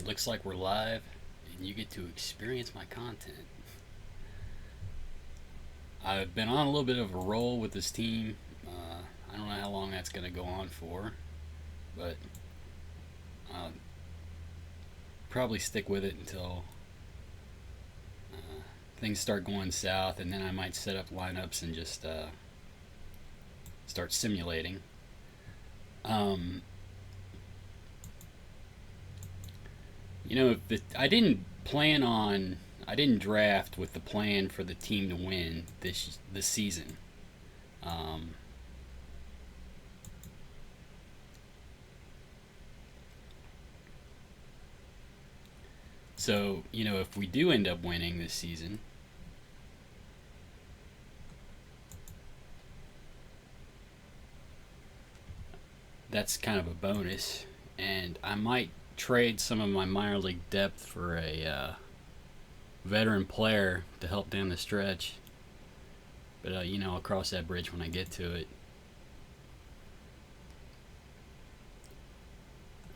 looks like we're live, and you get to experience my content. I've been on a little bit of a roll with this team. I don't know how long that's going to go on for, but I'll probably stick with it until things start going south, and then I might set up lineups and just start simulating. Um, I didn't draft with the plan for the team to win this season. Um, so if we do end up winning this season, that's kind of a bonus, and I might trade some of my minor league depth for a veteran player to help down the stretch. But I'll cross that bridge when I get to it.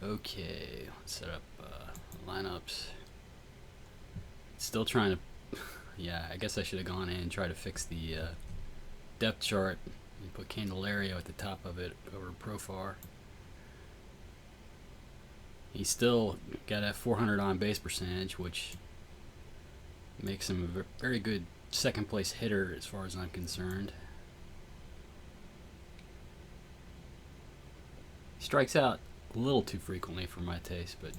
Okay, let's set up lineups. Still trying to. Yeah, I guess I should have gone in and tried to fix the depth chart and put Candelario at the top of it over Profar. He's still got a 400 on base percentage, which makes him a very good second place hitter as far as I'm concerned. He strikes out a little too frequently for my taste, but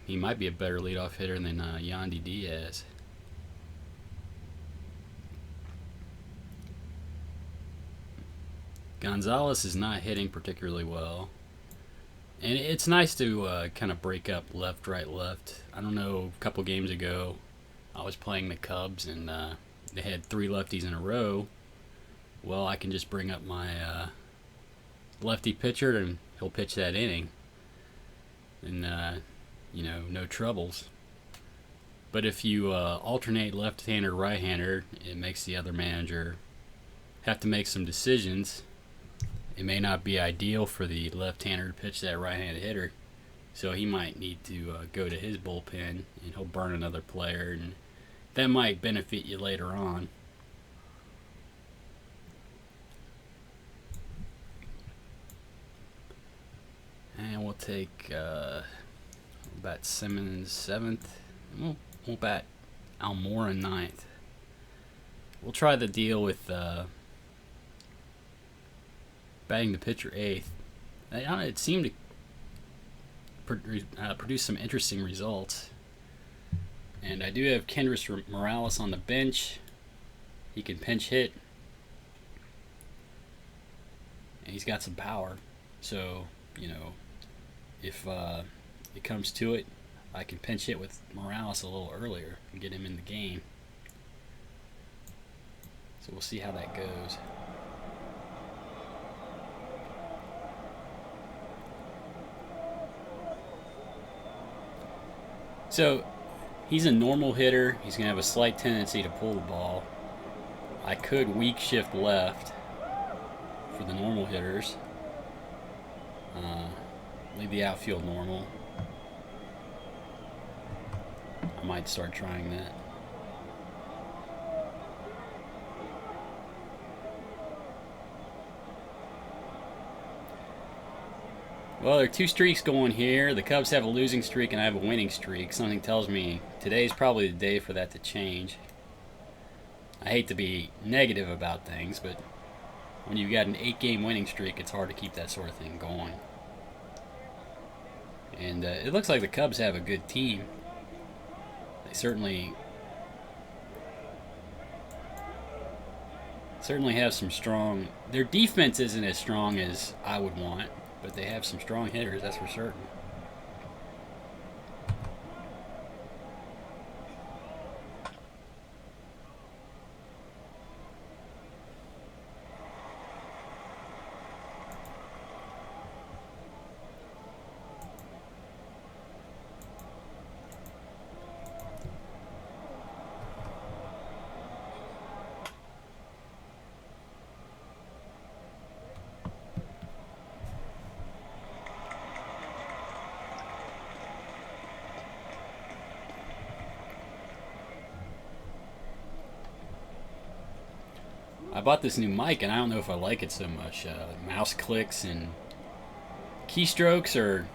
he might be a better leadoff hitter than Yandy Diaz. Gonzalez is not hitting particularly well. And it's nice to kind of break up left, right, left. I don't know, a couple games ago, I was playing the Cubs, and they had 3 lefties in a row. Well, I can just bring up my lefty pitcher, and he'll pitch that inning. And, no troubles. But if you alternate left-hander, right-hander, it makes the other manager have to make some decisions. It may not be ideal for the left-hander to pitch that right-handed hitter, so he might need to go to his bullpen, and he'll burn another player, and that might benefit you later on. And we'll take bat Simmons 7th. We'll bat Almora 9th. We'll try the deal with batting the pitcher 8th. It seemed to produce some interesting results. And I do have Kendrys Morales on the bench. He can pinch hit. And he's got some power. So, if it comes to it, I can pinch hit with Morales a little earlier and get him in the game. So we'll see how that goes. So he's a normal hitter. He's going to have a slight tendency to pull the ball. I could weak shift left for the normal hitters. Leave the outfield normal. I might start trying that. Well, there are 2 streaks going here. The Cubs have a losing streak and I have a winning streak. Something tells me today's probably the day for that to change. I hate to be negative about things, but when you've got an 8-game winning streak, it's hard to keep that sort of thing going. And it looks like the Cubs have a good team. They certainly have some strong... Their defense isn't as strong as I would want, but they have some strong hitters, that's for certain. I bought this new mic and I don't know if I like it so much. Mouse clicks and keystrokes are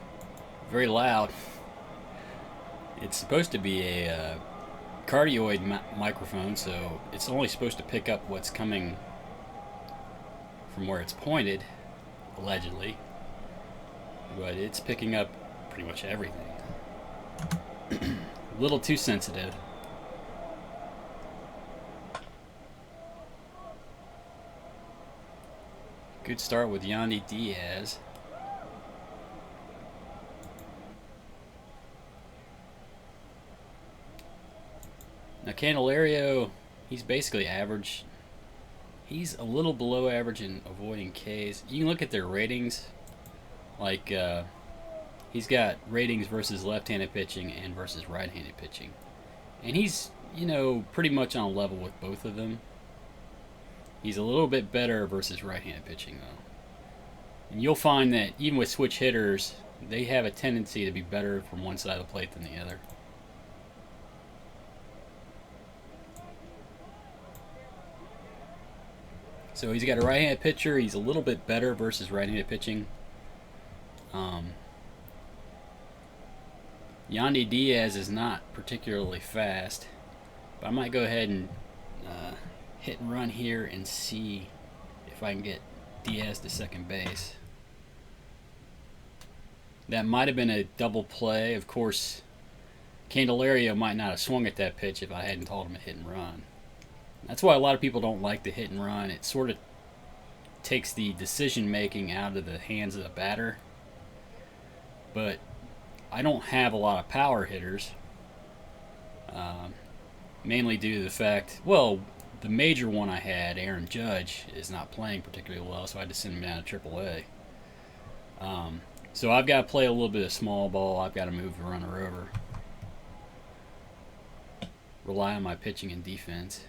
very loud. It's supposed to be a cardioid microphone, so it's only supposed to pick up what's coming from where it's pointed, allegedly. But it's picking up pretty much everything. A little too sensitive. Good start with Yandy Diaz. Now Candelario, he's basically average. He's a little below average in avoiding Ks. You can look at their ratings. Like, he's got ratings versus left-handed pitching and versus right-handed pitching. And he's, you know, pretty much on a level with both of them. He's a little bit better versus right-handed pitching, though. And you'll find that even with switch hitters, they have a tendency to be better from one side of the plate than the other. So he's got a right-handed pitcher. He's a little bit better versus right-handed pitching. Yandy Diaz is not particularly fast, but I might go ahead and hit and run here and see if I can get Diaz to second base. That might have been a double play. Of course, Candelario might not have swung at that pitch if I hadn't told him to hit and run. That's why a lot of people don't like the hit and run. It sort of takes the decision making out of the hands of the batter. But I don't have a lot of power hitters, mainly due to the fact, well, the major one I had, Aaron Judge, is not playing particularly well, so I had to send him down to AAA. So I've got to play a little bit of small ball. I've got to move the runner over. Rely on my pitching and defense.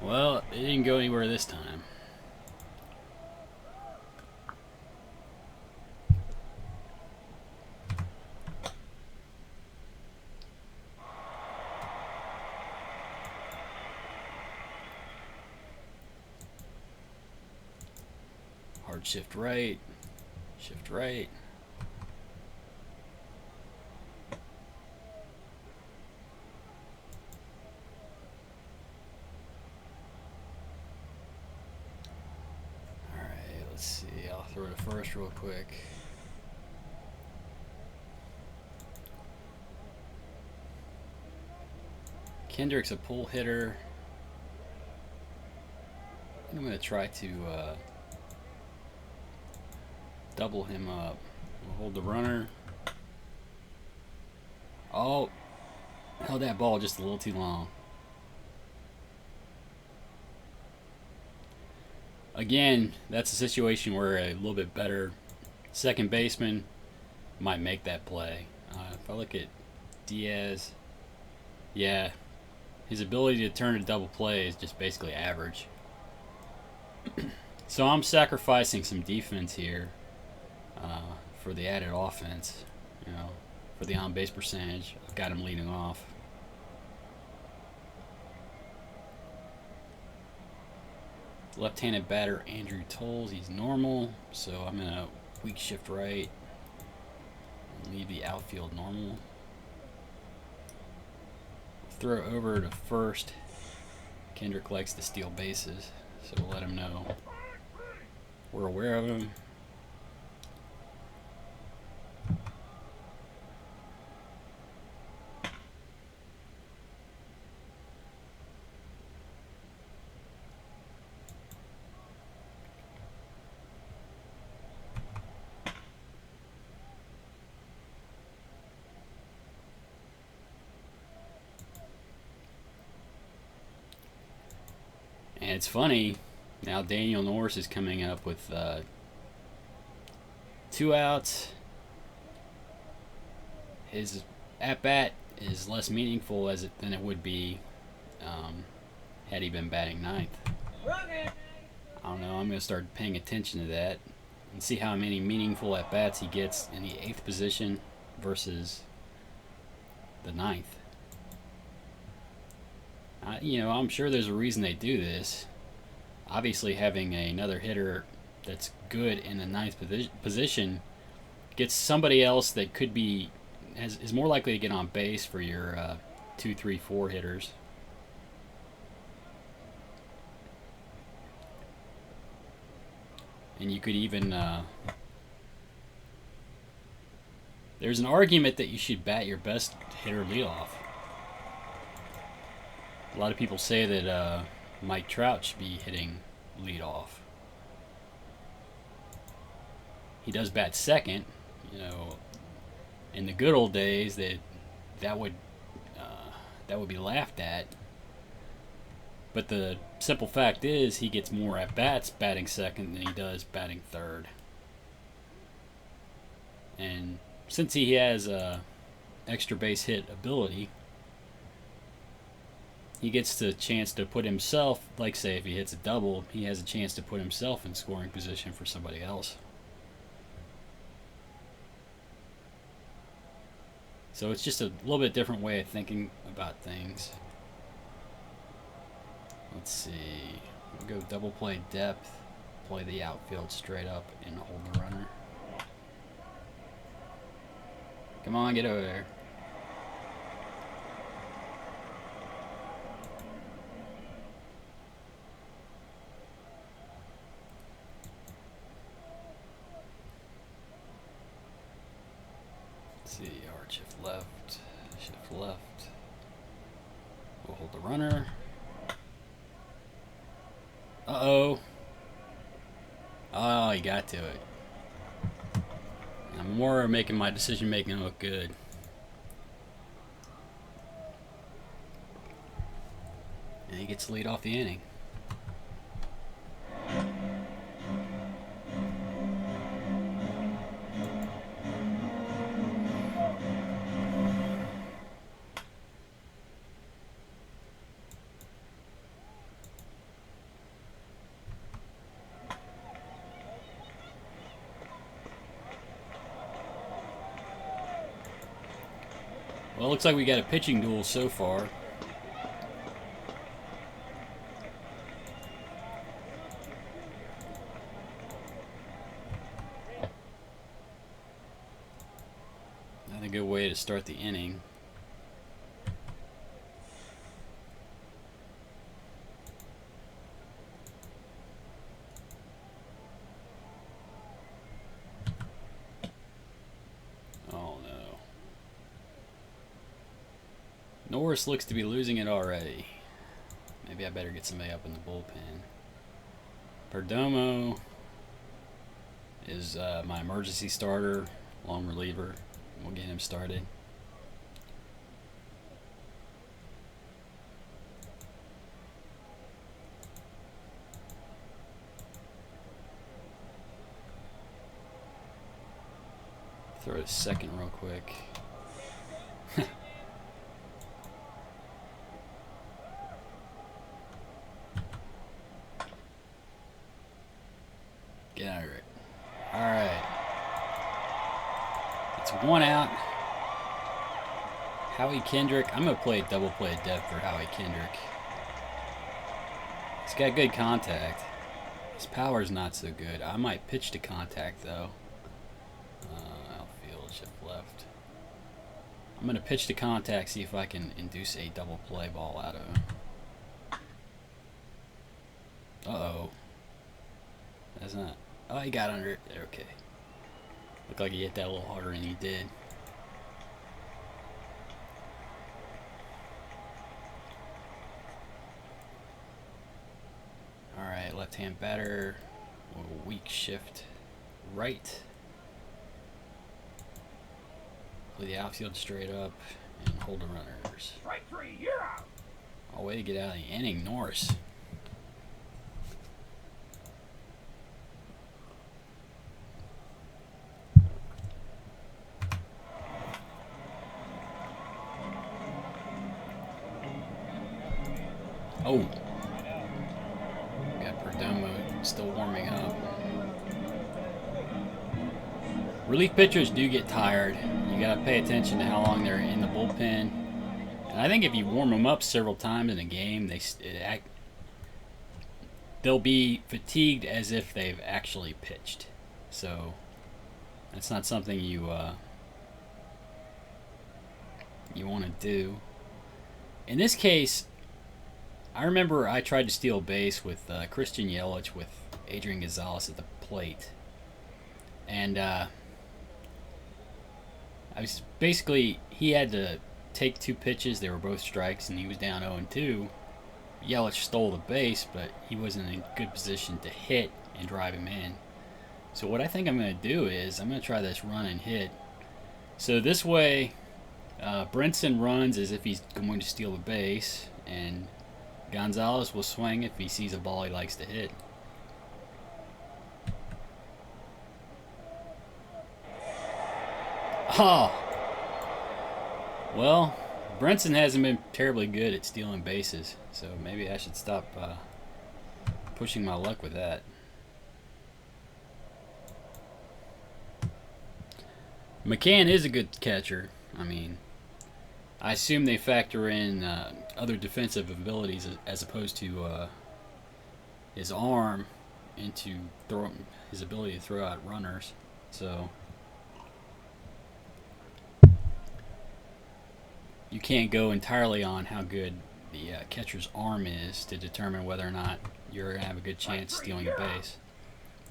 Well, it didn't go anywhere this time. Hard shift right. Shift right. Let's see, I'll throw to first real quick. Kendrick's a pull hitter. I'm going to try to double him up. We'll hold the runner. Oh, held that ball just a little too long. Again, that's a situation where a little bit better second baseman might make that play. If I look at Diaz, yeah, his ability to turn a double play is just basically average. So I'm sacrificing some defense here for the added offense, you know, for the on-base percentage. I've got him leading off. Left-handed batter Andrew Toles, he's normal, so I'm gonna weak shift right and leave the outfield normal. Throw over to first. Kendrick likes to steal bases, so we'll let him know we're aware of him. And it's funny, now Daniel Norris is coming up with 2 outs. His at-bat is less meaningful than it would be had he been batting ninth. I don't know. I'm going to start paying attention to that and see how many meaningful at bats he gets in the eighth position versus the ninth. I'm sure there's a reason they do this. Obviously, having another hitter that's good in the ninth position gets somebody else that could be is more likely to get on base for your 2, 3, 4 hitters. And you could even there's an argument that you should bat your best hitter leadoff. A lot of people say that Mike Trout should be hitting leadoff. He does bat second. In the good old days, that would be laughed at. But the simple fact is, he gets more at bats batting second than he does batting third. And since he has extra base hit ability, he gets the chance to put himself, like say if he hits a double, he has a chance to put himself in scoring position for somebody else. So it's just a little bit different way of thinking about things. Let's see. We'll go double play depth, play the outfield straight up, and hold the runner. Come on, get over there. Let's see, hard shift left, shift left. We'll hold the runner. Uh-oh. Oh, he got to it. I'm more making my decision making look good. And he gets to lead off the inning. Well, it looks like we got a pitching duel so far. Not a good way to start the inning. Norris looks to be losing it already. Maybe I better get somebody up in the bullpen. Perdomo is my emergency starter, long reliever. We'll get him started. Throw a second real quick. Get out of it. All right. It's one out. Howie Kendrick. I'm going to play double play depth for Howie Kendrick. He's got good contact. His power's not so good. I might pitch to contact, though. Outfield, shift left. I'm going to pitch to contact, see if I can induce a double play ball out of him. Uh-oh. That's not... Oh, he got under it. Okay. Looked like he hit that a little harder than he did. Alright, left-hand batter. A little weak shift right. Play the outfield straight up and hold the runners. Strike three, you're out. Oh, way to get out of the inning, Norris. Oh, got Perdomo still warming up. Relief pitchers do get tired. You got to pay attention to how long they're in the bullpen. And I think if you warm them up several times in a game, they'll be fatigued as if they've actually pitched. So that's not something you want to do. In this case, I remember I tried to steal base with Christian Yelich with Adrian Gonzalez at the plate. And I was basically, he had to take 2 pitches. They were both strikes, and he was down 0-2. Yelich stole the base, but he wasn't in a good position to hit and drive him in. So what I think I'm going to do is I'm going to try this run and hit. So this way, Brinson runs as if he's going to steal the base, and Gonzalez will swing if he sees a ball he likes to hit. Oh! Well, Brinson hasn't been terribly good at stealing bases, so maybe I should stop pushing my luck with that. McCann is a good catcher. I mean, I assume they factor in other defensive abilities as opposed to his arm into his ability to throw out runners. So you can't go entirely on how good the catcher's arm is to determine whether or not you're going to have a good chance stealing a base.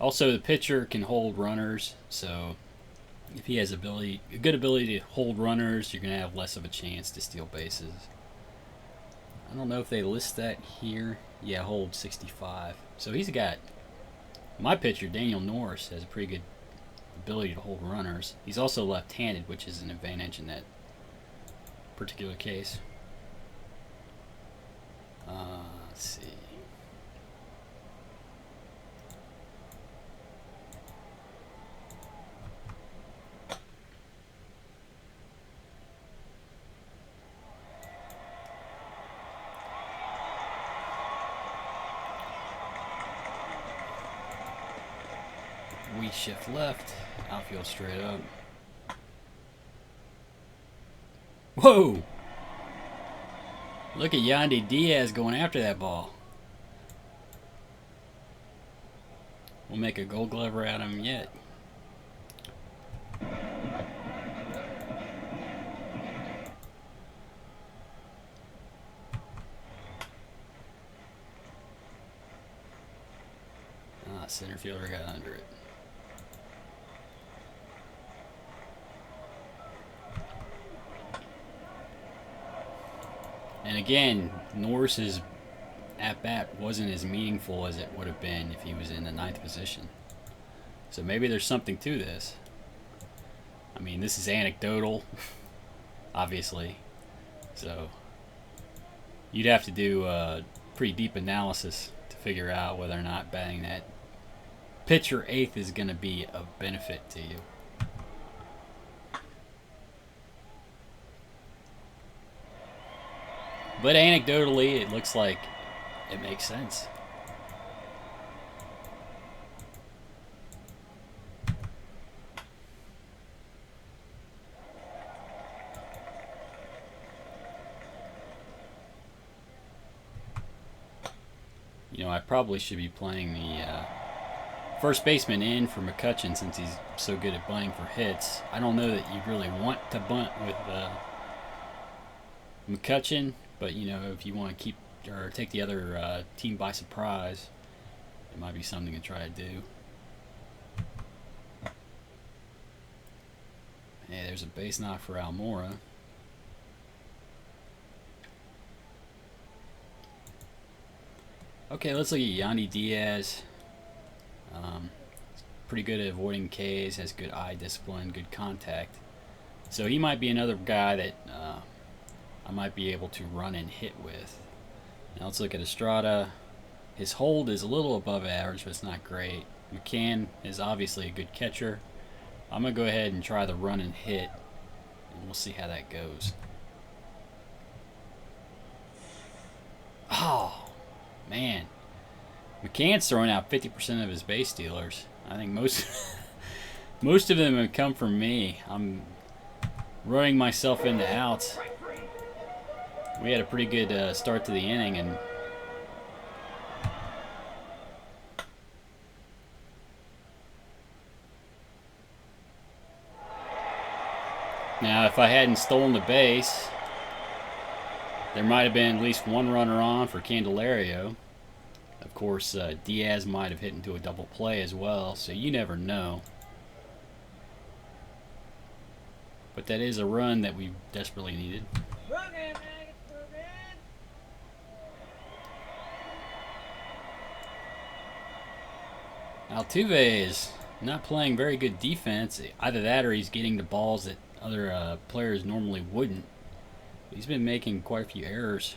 Also, the pitcher can hold runners, so if he has a good ability to hold runners, you're going to have less of a chance to steal bases. I don't know if they list that here. Yeah, hold 65. So he's got, my pitcher, Daniel Norris, has a pretty good ability to hold runners. He's also left-handed, which is an advantage in that particular case. Let's see. We shift left, outfield straight up. Whoa! Look at Yandy Diaz going after that ball. We'll make a Gold Glover out of him yet. Center fielder got under it. And again, Norris's at-bat wasn't as meaningful as it would have been if he was in the 9th position. So maybe there's something to this. I mean, this is anecdotal, obviously. So you'd have to do a pretty deep analysis to figure out whether or not batting that pitcher 8th is going to be of benefit to you. But anecdotally, it looks like it makes sense. You know, I probably should be playing the first baseman in for McCutchen since he's so good at bunting for hits. I don't know that you really want to bunt with McCutchen, but you know, if you want to keep or take the other team by surprise, it might be something to try to do. Hey, there's a base knock for Almora. Okay, let's look at Yandy Diaz. Pretty good at avoiding Ks, has good eye discipline, good contact. So he might be another guy that I might be able to run and hit with. Now let's look at Estrada. His hold is a little above average, but it's not great. McCann is obviously a good catcher. I'm going to go ahead and try the run and hit, and we'll see how that goes. Oh, Man, McCann's throwing out 50% of his base stealers. I think most most of them have come from me. I'm running myself into outs. We had a pretty good start to the inning, and now if I hadn't stolen the base, there might have been at least one runner on for Candelario. Of course, Diaz might have hit into a double play as well, so you never know. But that is a run that we desperately needed. Altuve is not playing very good defense. Either that or he's getting the balls that other players normally wouldn't. He's been making quite a few errors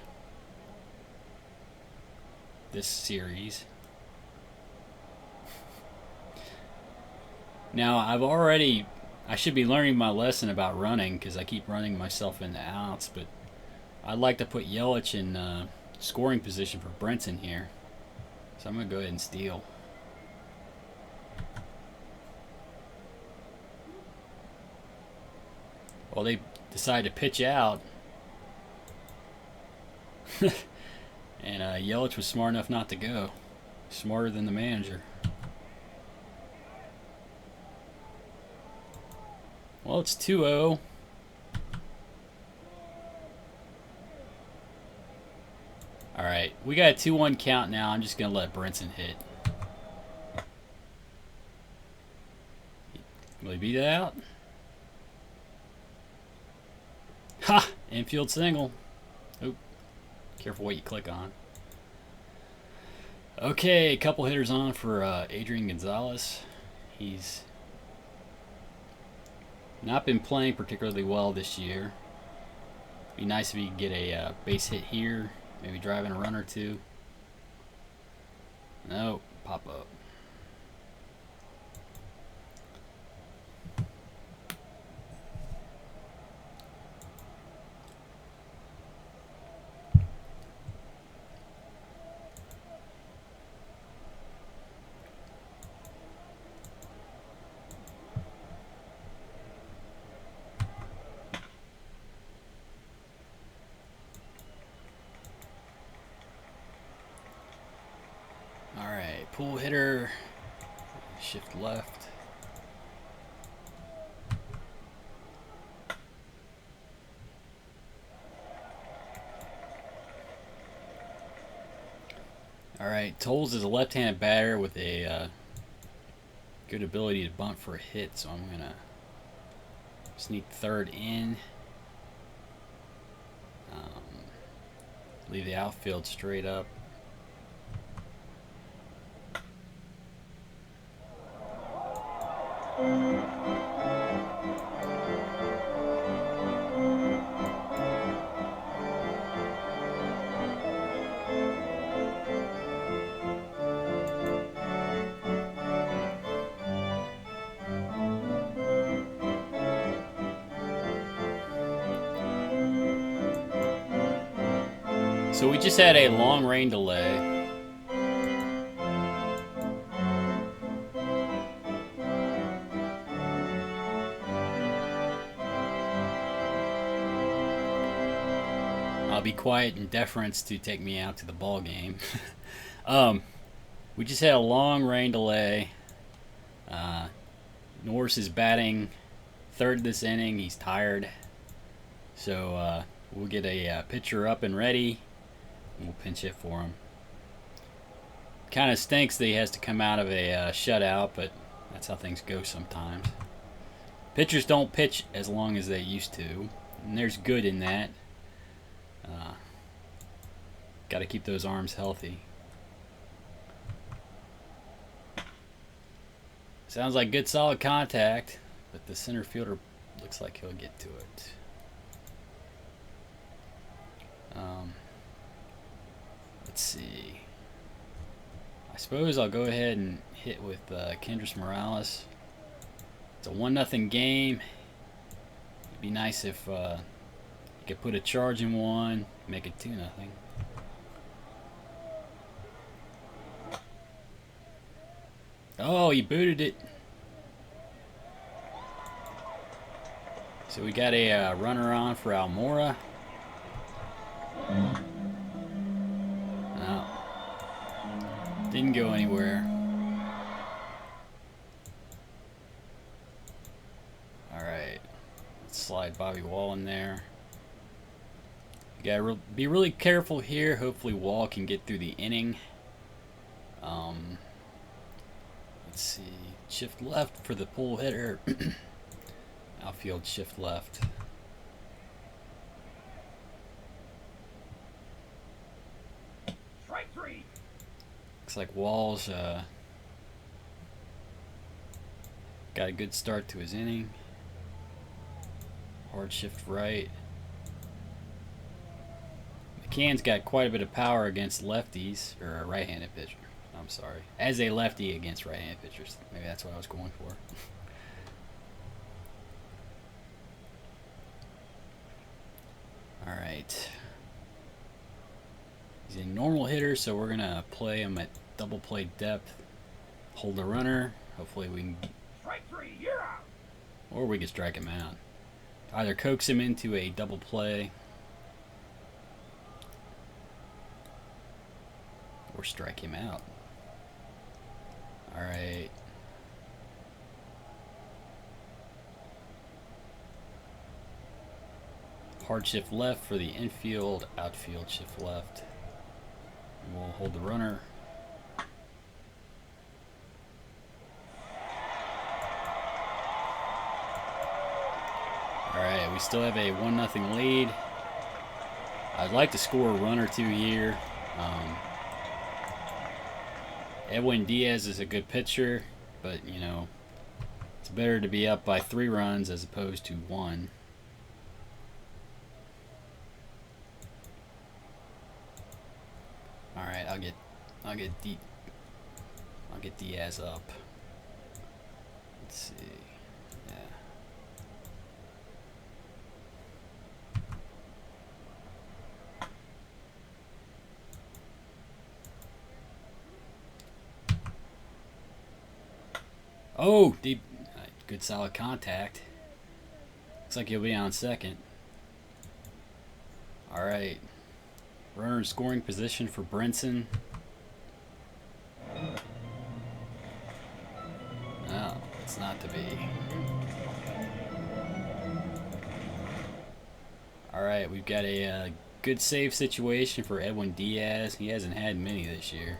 this series. Now, I should be learning my lesson about running because I keep running myself into outs, but I'd like to put Yelich in scoring position for Brenton here. So I'm going to go ahead and steal. Well, they decided to pitch out. And Yelich was smart enough not to go. Smarter than the manager. Well, it's 2-0. Alright, we got a 2-1 count now. I'm just going to let Brinson hit. Will he beat it out? Ha! Infield single. Oop. Careful what you click on. Okay, a couple hitters on for Adrian Gonzalez. He's not been playing particularly well this year. Be nice if he could get a base hit here, maybe driving a run or two. No, pop up. Pull hitter, shift left. All right, Tolles is a left-handed batter with a good ability to bunt for a hit, so I'm gonna sneak third in. Leave the outfield straight up. So we just had a long rain delay. I'll be quiet in deference to take me out to the ball game. We just had a long rain delay. Norris is batting third this inning. He's tired. So we'll get a pitcher up and ready. And we'll pinch hit for him. Kind of stinks that he has to come out of a shutout, but that's how things go sometimes. Pitchers don't pitch as long as they used to, and there's good in that. Got to keep those arms healthy. Sounds like good solid contact, but the center fielder looks like he'll get to it. Let's see. I suppose I'll go ahead and hit with Kendrys Morales. It's a 1-0 game. It'd be nice if you could put a charge in one, make it 2-0. Oh, he booted it. So we got a runner on for Almora. No. Didn't go anywhere. Alright. Let's slide Bobby Wall in there. You gotta be really careful here. Hopefully Wall can get through the inning. Let's see. Shift left for the pull hitter. Outfield shift left. Strike three. Looks like Wall's got a good start to his inning. Hard shift right. McCann's got quite a bit of power against lefties, or a right-handed pitcher. I'm sorry. As a lefty against right-handed pitchers. Maybe that's what I was going for. Alright. He's a normal hitter, so we're going to play him at double play depth. Hold the runner. Hopefully we can... Strike three, you're out. Or we can strike him out. Either coax him into a double play, or strike him out. Alright. Hard shift left for the infield, outfield shift left. And we'll hold the runner. Alright, we still have a 1-0 lead. I'd like to score a run or two here. Edwin Diaz is a good pitcher, but, you know, it's better to be up by 3 runs as opposed to 1. All right, I'll get Diaz up. Let's see. Yeah. Oh, deep, good solid contact. Looks like he'll be on second. All right, runner in scoring position for Brinson. No, it's not to be. All right, we've got a good save situation for Edwin Diaz. He hasn't had many this year.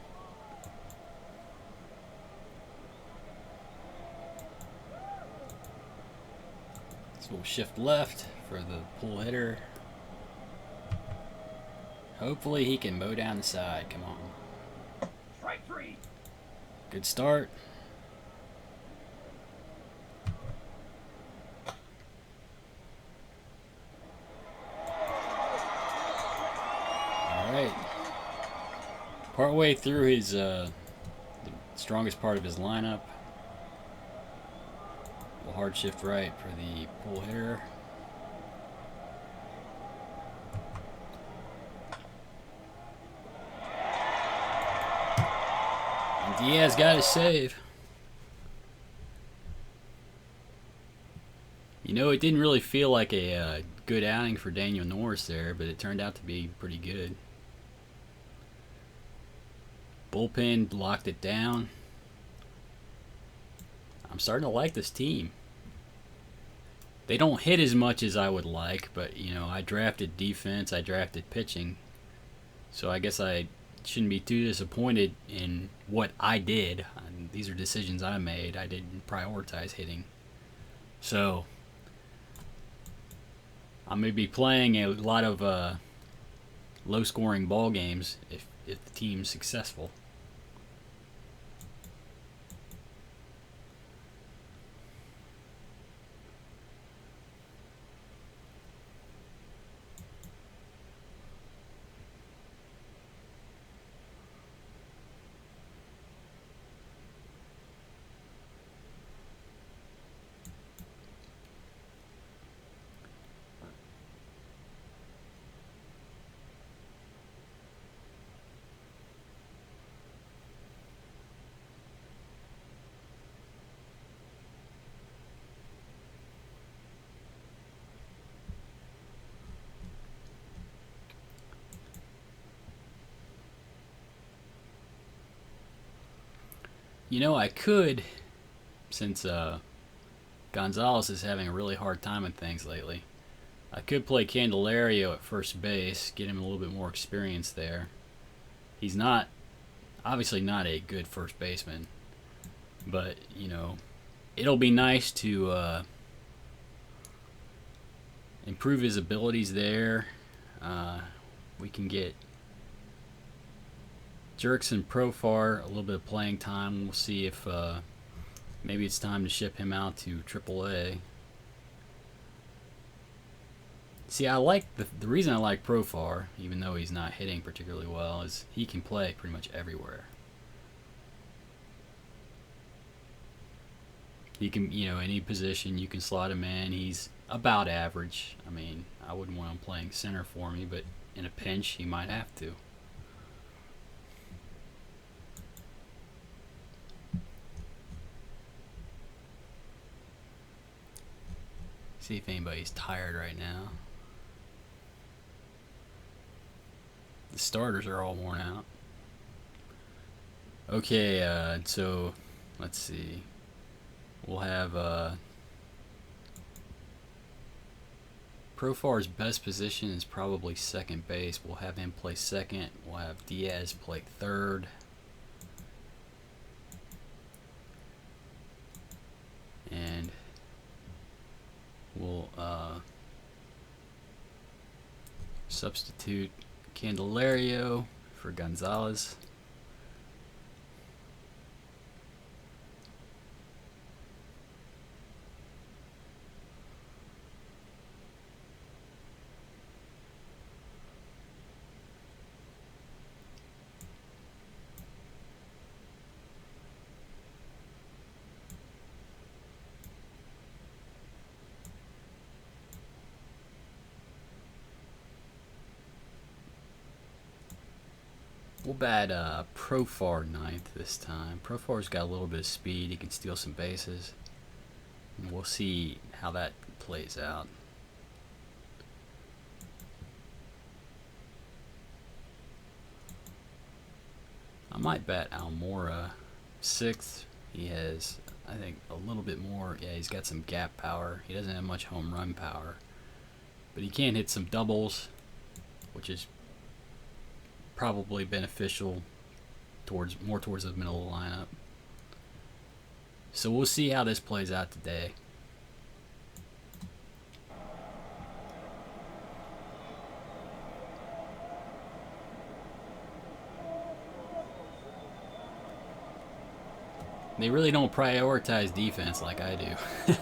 So we'll shift left for the pull hitter. Hopefully he can mow down the side. Come on. Strike three. Good start. All right. Partway through his the strongest part of his lineup. We'll hard shift right for the pull hitter. And Diaz got his save. You know, it didn't really feel like a good outing for Daniel Norris there, but it turned out to be pretty good. Bullpen locked it down. I'm starting to like this team. They don't hit as much as I would like, but, you know, I drafted defense, I drafted pitching. So I guess I shouldn't be too disappointed in what I did. These are decisions I made. I didn't prioritize hitting. So I'm going to be playing a lot of low-scoring ball games if the team's successful. You know, I could, since Gonzalez is having a really hard time with things lately, I could play Candelario at first base, get him a little bit more experience there. He's not, obviously not a good first baseman, but, you know, it'll be nice to improve his abilities there. We can get Jurickson Profar a little bit of playing time. We'll see if maybe it's time to ship him out to AAA. See, I like the reason I like Profar, even though he's not hitting particularly well, is he can play pretty much everywhere. He can, you know, any position you can slot him in. He's about average. I mean, I wouldn't want him playing center for me, but in a pinch, he might have to. See if anybody's tired right now. The starters are all worn out. Okay, so let's see. We'll have Profar's best position is probably second base. We'll have him play second. We'll have Diaz play third. And we'll substitute Candelario for Gonzalez. We'll bat Profar ninth this time. Profar's got a little bit of speed. He can steal some bases. And we'll see how that plays out. I might bat Almora sixth. He has, I think, a little bit more. Yeah, he's got some gap power. He doesn't have much home run power. But he can hit some doubles, which is probably beneficial more towards the middle of the lineup. So we'll see how this plays out today. They really don't prioritize defense like I do.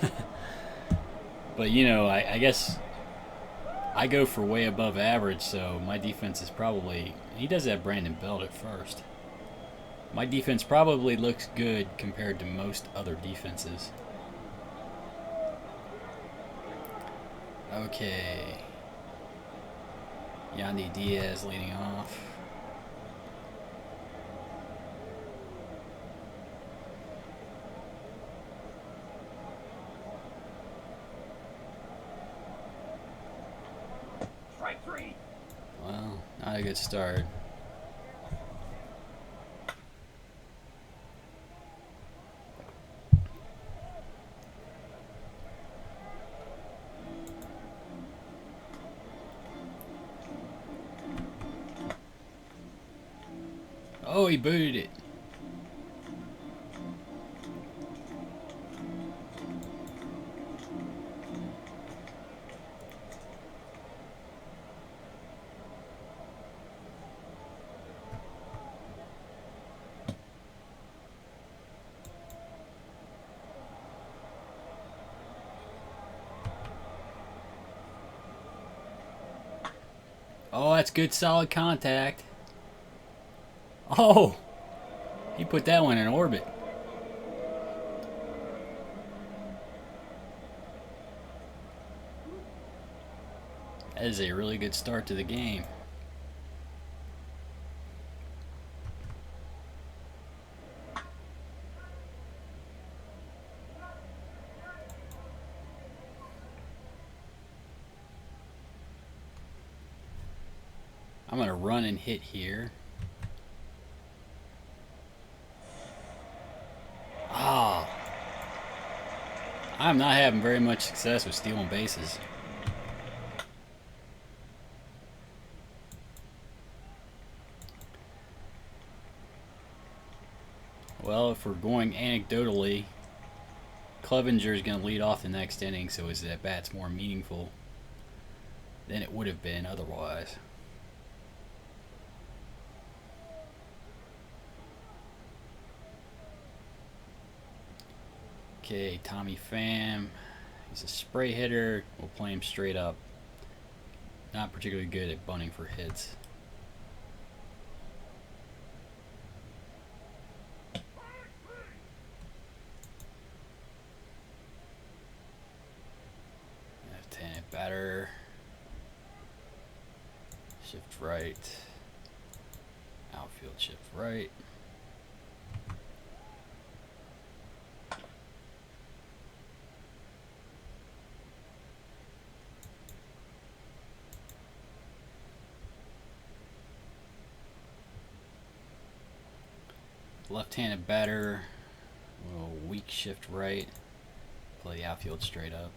But, you know, I guess I go for way above average, so my defense is probably... He does have Brandon Belt at first. My defense probably looks good compared to most other defenses. Okay. Yandy Diaz leading off. Strike three. Well, not a good start. Oh, he booted it. Oh, that's good solid contact. Oh, he put that one in orbit. That is a really good start to the game. I'm going to run and hit here. I'm not having very much success with stealing bases. Well, if we're going anecdotally, Clevenger is going to lead off the next inning, so his at-bat's more meaningful than it would have been otherwise. Okay, Tommy Pham. He's a spray hitter. We'll play him straight up. Not particularly good at bunting for hits. Left-handed batter. Shift right. Outfield shift right. Left-handed batter, a little weak shift right, play the outfield straight up.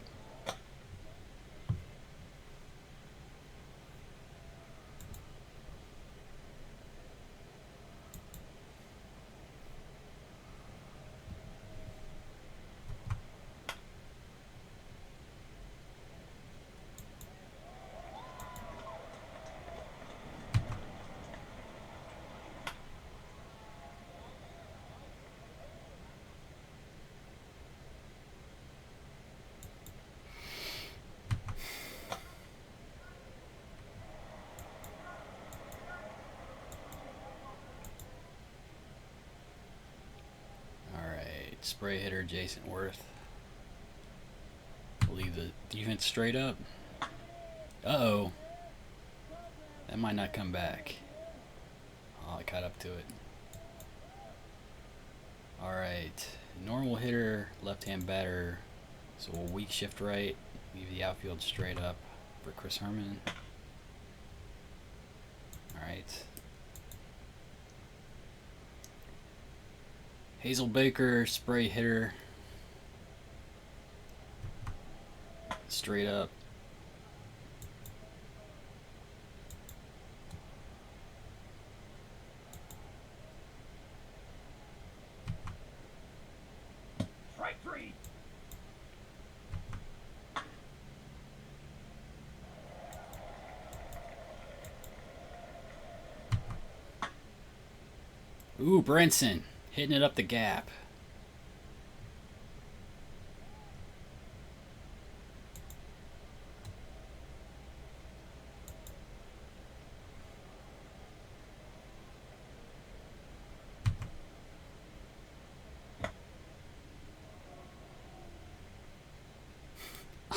Spray hitter Jason Worth. Leave the defense straight up. Uh-oh. That might not come back. Oh, I caught up to it. Alright. Normal hitter, left-hand batter. So a weak shift right. Leave the outfield straight up for Chris Herman. Alright. Hazel Baker, spray hitter. Straight up. Strike three. Ooh, Brinson. Hitting it up the gap.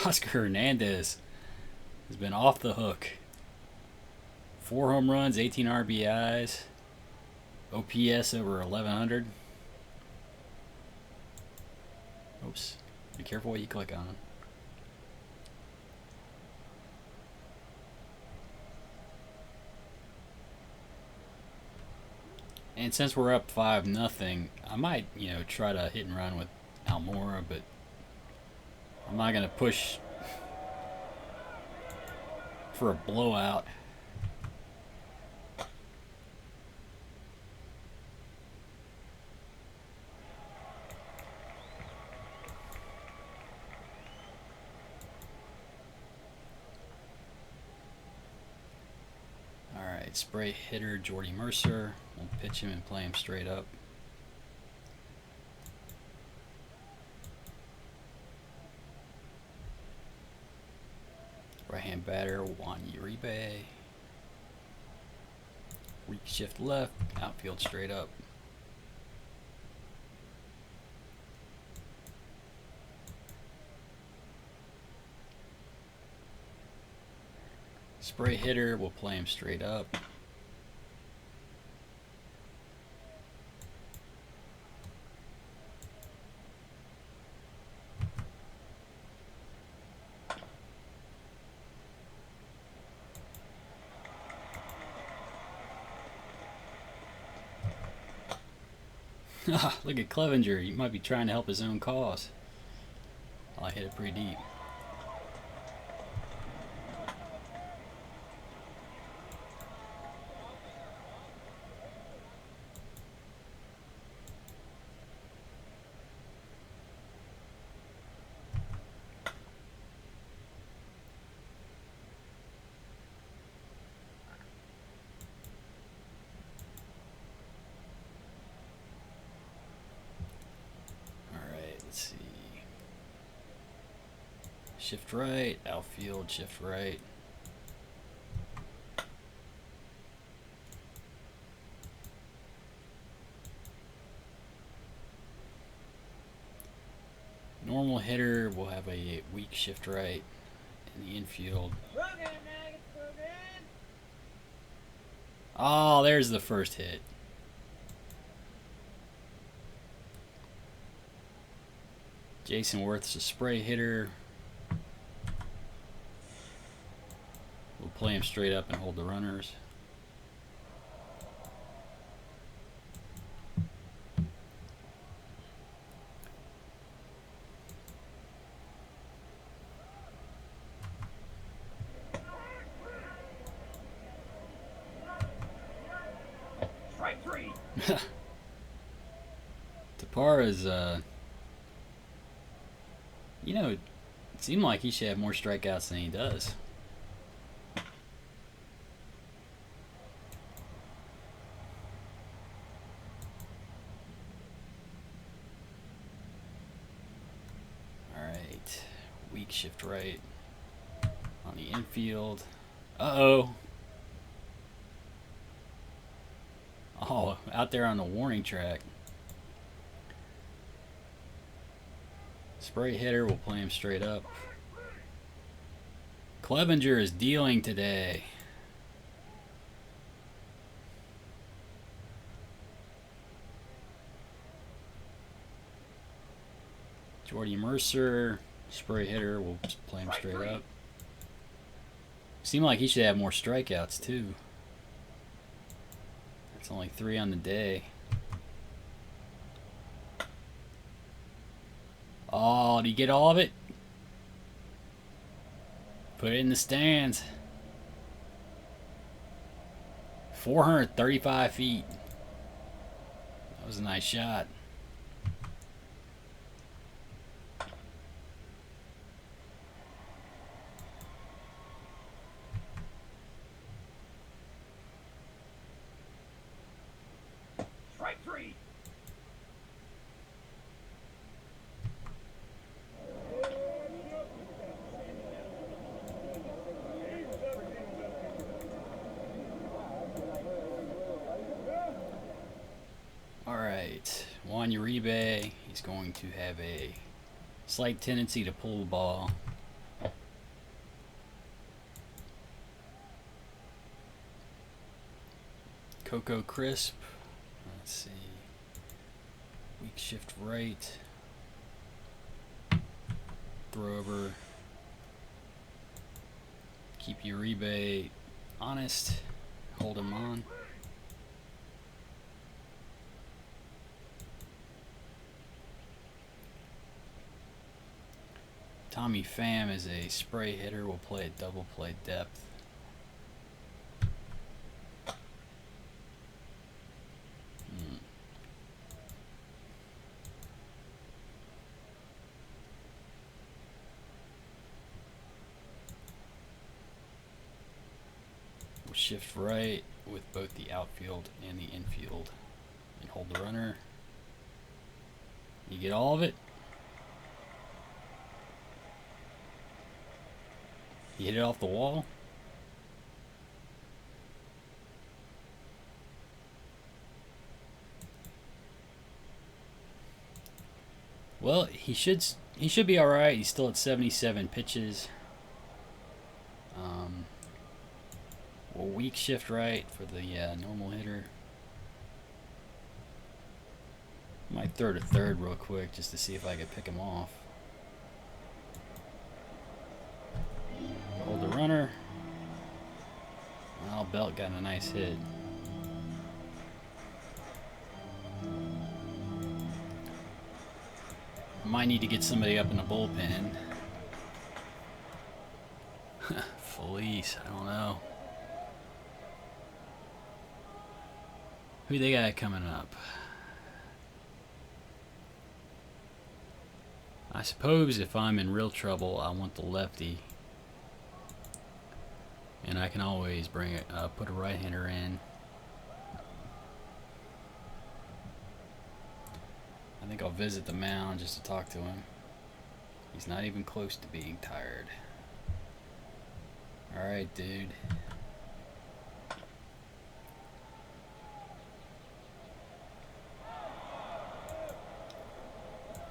Oscar Hernandez has been off the hook. 4 home runs, 18 RBIs. OPS over 1100. Oops. Be careful what you click on. And since we're up 5-0, I might, try to hit and run with Almora, but I'm not going to push for a blowout. Alright, spray hitter Jordy Mercer. We'll pitch him and play him straight up. Right-hand batter Juan Uribe. Weak shift left, outfield straight up. Spray hitter, we'll play him straight up. Look at Clevenger. He might be trying to help his own cause. I hit it pretty deep. Let's see. Shift right, outfield, shift right. Normal hitter will have a weak shift right in the infield. Oh, there's the first hit. Jason Worth's a spray hitter. We'll play him straight up and hold the runners. Strike 3. Tapara's, you know, it seemed like he should have more strikeouts than he does. Alright, weak shift right on the infield. Uh-oh. Oh, out there on the warning track. Spray hitter will play him straight up. Clevenger is dealing today. Jordy Mercer, spray hitter, will play him straight up. Seemed like he should have more strikeouts too. That's only 3 on the day. Oh, did you get all of it? Put it in the stands. 435 feet. That was a nice shot. Strike 3. Alright, Juan Uribe, he's going to have a slight tendency to pull the ball. Coco Crisp, let's see, weak shift right, throw over, keep Uribe honest, hold him on. Tommy Pham is a spray hitter, will play at double play depth. We'll shift right with both the outfield and the infield and hold the runner. You get all of it? You hit it off the wall? Well, he should be all right. He's still at 77 pitches. Well, weak shift right for the normal hitter. Might throw to third real quick just to see if I could pick him off. Hold the runner. Well, Belt got a nice hit. might need to get somebody up in the bullpen. Felice, I don't know. Who they got coming up? I suppose if I'm in real trouble, I want the lefty. And I can always bring it, put a right-hander in. I think I'll visit the mound just to talk to him. He's not even close to being tired. Alright, dude.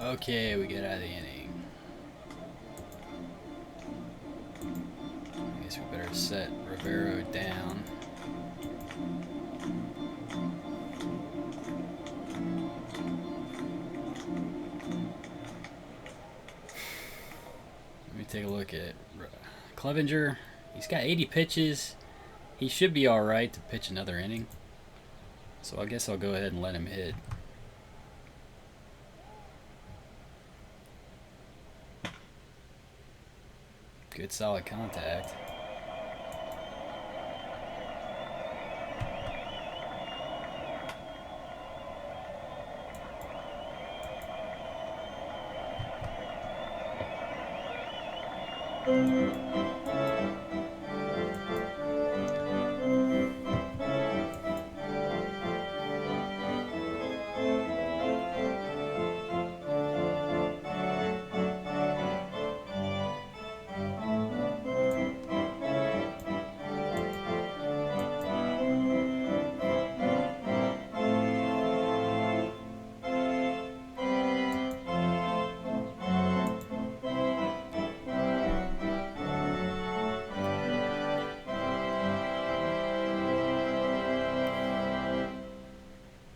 Okay, we get out of the inning. I guess we better set Rivero down. Let me take a look at Clevenger. He's got 80 pitches. He should be alright to pitch another inning. So I guess I'll go ahead and let him hit. Good solid contact.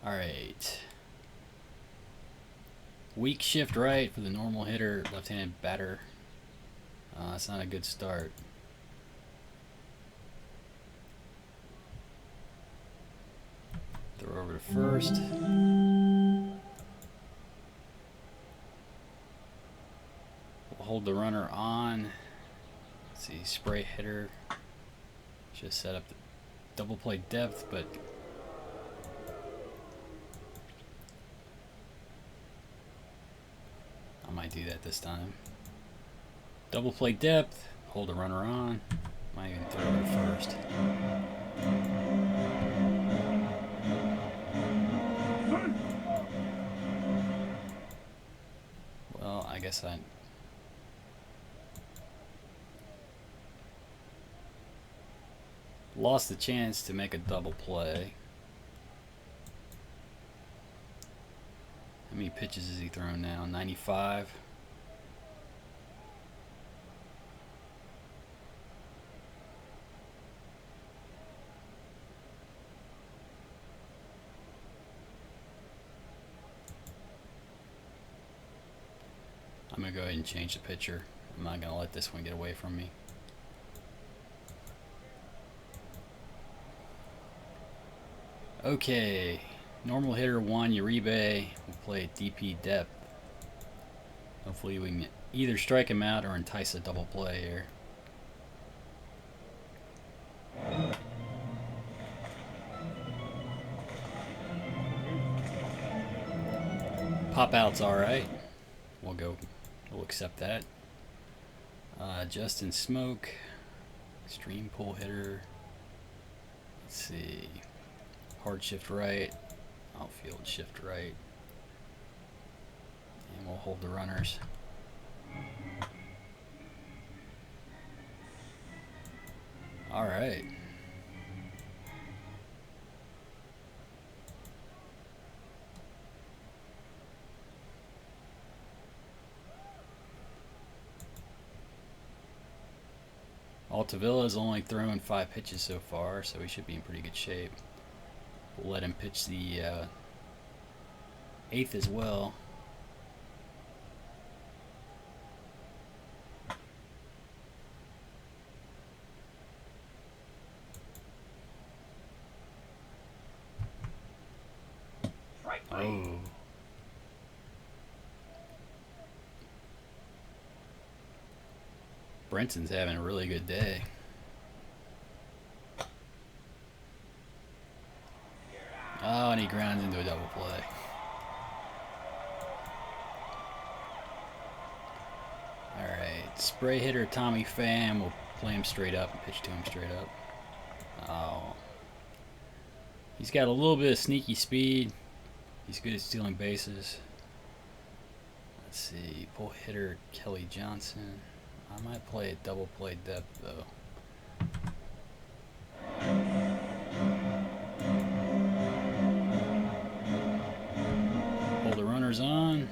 Alright. Weak shift right for the normal hitter, left-handed batter. That's not a good start. Throw over to first. We'll hold the runner on. Let's see, spray hitter. Just set up the double play depth, but I might do that this time. Double play depth, hold the runner on. Might even throw it first. Well, I guess I lost the chance to make a double play. How many pitches is he throwing now? 95. I'm going to go ahead and change the pitcher. I'm not going to let this one get away from me. Okay, normal hitter 1, Uribe. We'll play DP depth. Hopefully we can either strike him out or entice a double play here. Pop out's alright. We'll accept that. Justin Smoke, extreme pull hitter. Let's see. Hard shift right, outfield shift right, and we'll hold the runners. All right. Altavilla's only thrown 5 pitches so far, so he should be in pretty good shape. We'll let him pitch the 8th as well. Oh. Brenson's having a really good day. Oh, and he grounds into a double play. Alright, spray hitter Tommy Pham will play him straight up and pitch to him straight up. Oh. He's got a little bit of sneaky speed. He's good at stealing bases. Let's see, pull hitter Kelly Johnson. I might play a double play depth though. Hold the runners on.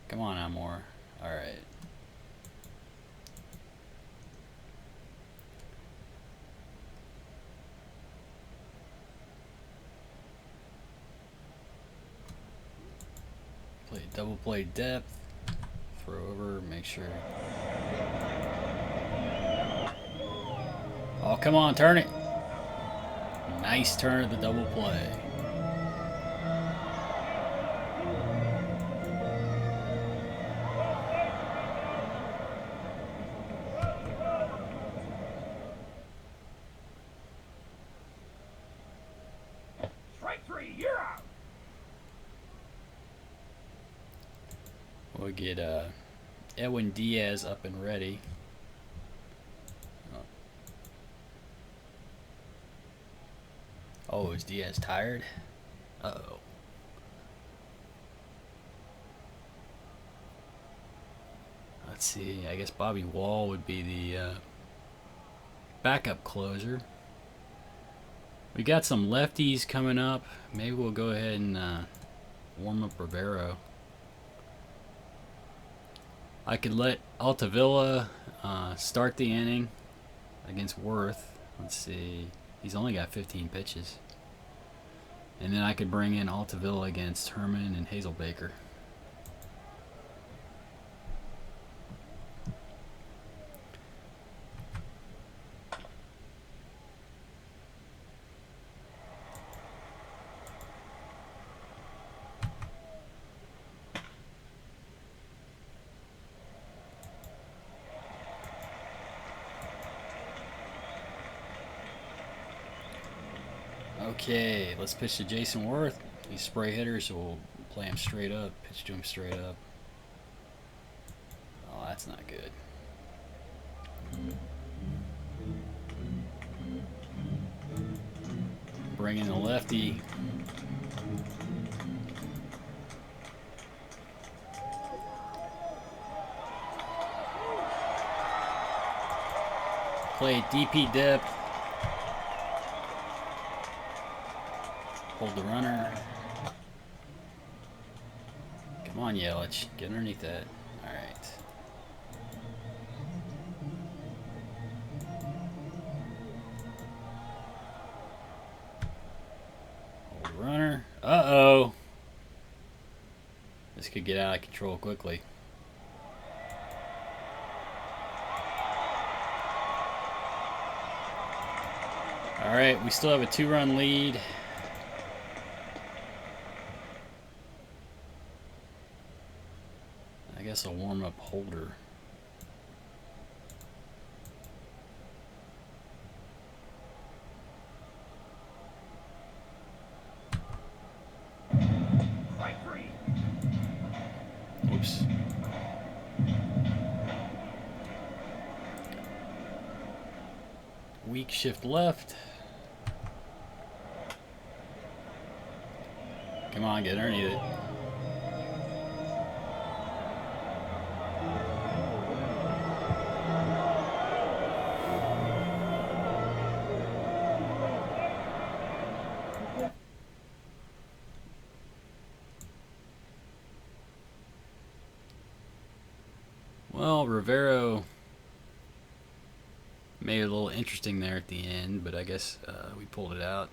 Come on, Amor. Alright. Play double play depth. Throw over, make sure. Oh, come on, turn it. Nice turn of the double play. Strike 3, you're out. We'll get Edwin Diaz up and ready. Oh, is Diaz tired? Uh-oh. Let's see. I guess Bobby Wall would be the backup closer. We got some lefties coming up. Maybe we'll go ahead and warm up Rivero. I could let Altavilla start the inning against Worth. Let's see. He's only got 15 pitches. And then I could bring in Altavilla against Herman and Hazelbaker. Okay, let's pitch to Jason Worth. He's spray hitter, so we'll play him straight up, pitch to him straight up. Oh, that's not good. Bring in the lefty. Play DP depth. Hold the runner. Come on, Yelich. Get underneath that. Alright. Hold the runner. Uh-oh. This could get out of control quickly. Alright, we still have a 2-run lead. I guess a warm-up holder. Strike 3. Oops. Weak shift left. Come on, get underneath it. Well, Rivero made it a little interesting there at the end, but I guess we pulled it out.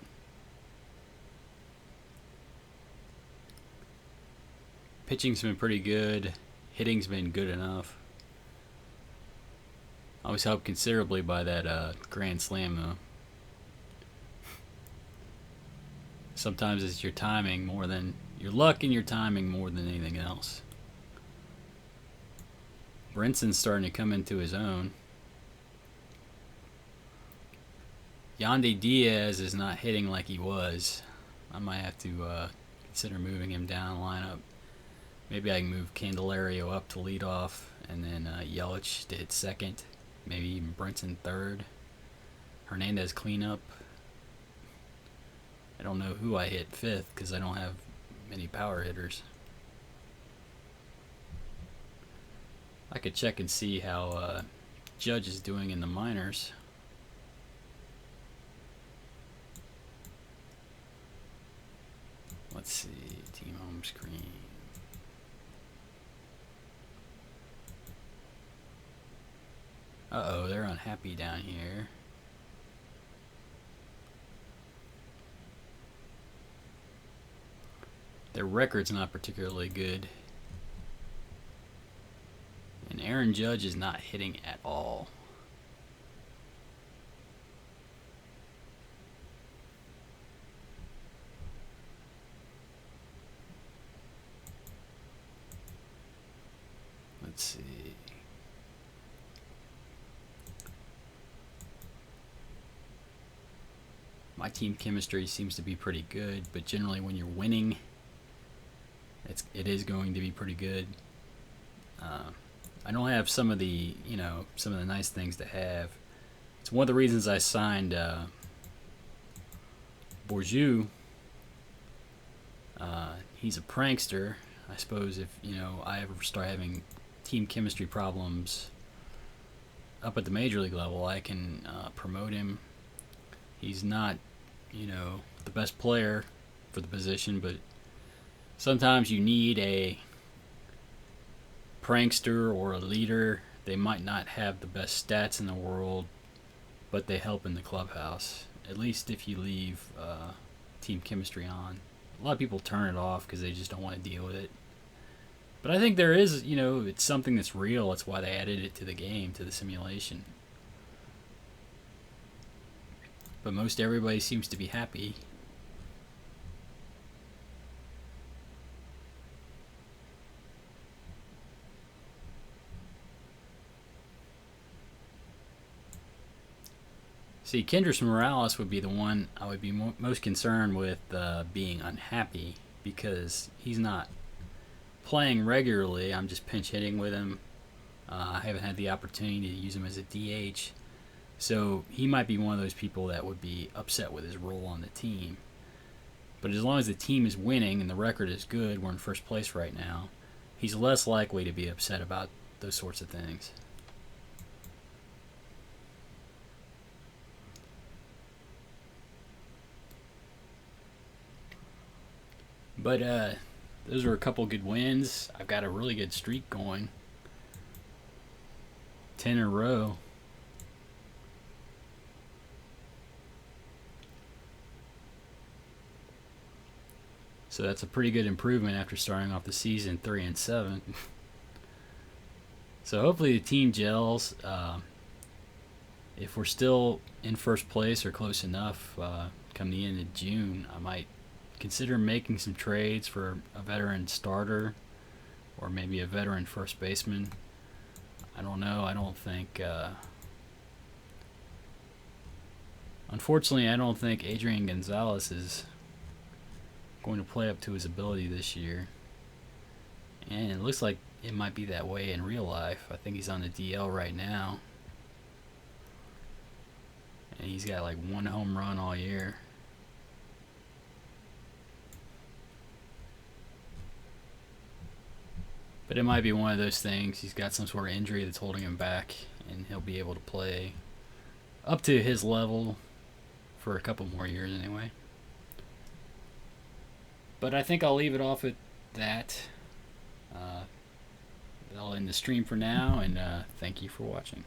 Pitching's been pretty good. Hitting's been good enough. I was helped considerably by that grand slam, though. Sometimes it's your timing more than your luck and your timing more than anything else. Brinson's starting to come into his own. Yandy Diaz is not hitting like he was. I might have to consider moving him down the lineup. Maybe I can move Candelario up to lead off, and then Yelich to hit second. Maybe even Brinson third. Hernandez cleanup. I don't know who I hit fifth because I don't have many power hitters. I could check and see how Judge is doing in the minors. Let's see, team home screen. Uh-oh, they're unhappy down here. Their record's not particularly good. And Aaron Judge is not hitting at all. Let's see. My team chemistry seems to be pretty good, but generally when you're winning, it is going to be pretty good. I don't have some of the nice things to have. It's one of the reasons I signed Bourgeau. He's a prankster. I suppose if I ever start having team chemistry problems up at the major league level, I can promote him. He's not, the best player for the position, but sometimes you need a prankster or a leader. They might not have the best stats in the world, but they help in the clubhouse. At least if you leave team chemistry on. A lot of people turn it off because they just don't want to deal with it. But I think there is, it's something that's real. That's why they added it to the game, to the simulation. But most everybody seems to be happy. See, Kendrys Morales would be the one I would be most concerned with being unhappy, because he's not playing regularly. I'm just pinch hitting with him. I haven't had the opportunity to use him as a DH. So he might be one of those people that would be upset with his role on the team. But as long as the team is winning and the record is good, we're in first place right now, he's less likely to be upset about those sorts of things. But those are a couple good wins. I've got a really good streak going. 10 in a row. So that's a pretty good improvement after starting off the season 3-7. So hopefully the team gels. If we're still in first place or close enough come the end of June, I might consider making some trades for a veteran starter or maybe a veteran first baseman. I don't know. I don't think... unfortunately, I don't think Adrian Gonzalez is going to play up to his ability this year. And it looks like it might be that way in real life. I think he's on the DL right now. And he's got like 1 home run all year. But it might be one of those things. He's got some sort of injury that's holding him back, and he'll be able to play up to his level for a couple more years anyway. But I think I'll leave it off at that. I'll end the stream for now, and thank you for watching.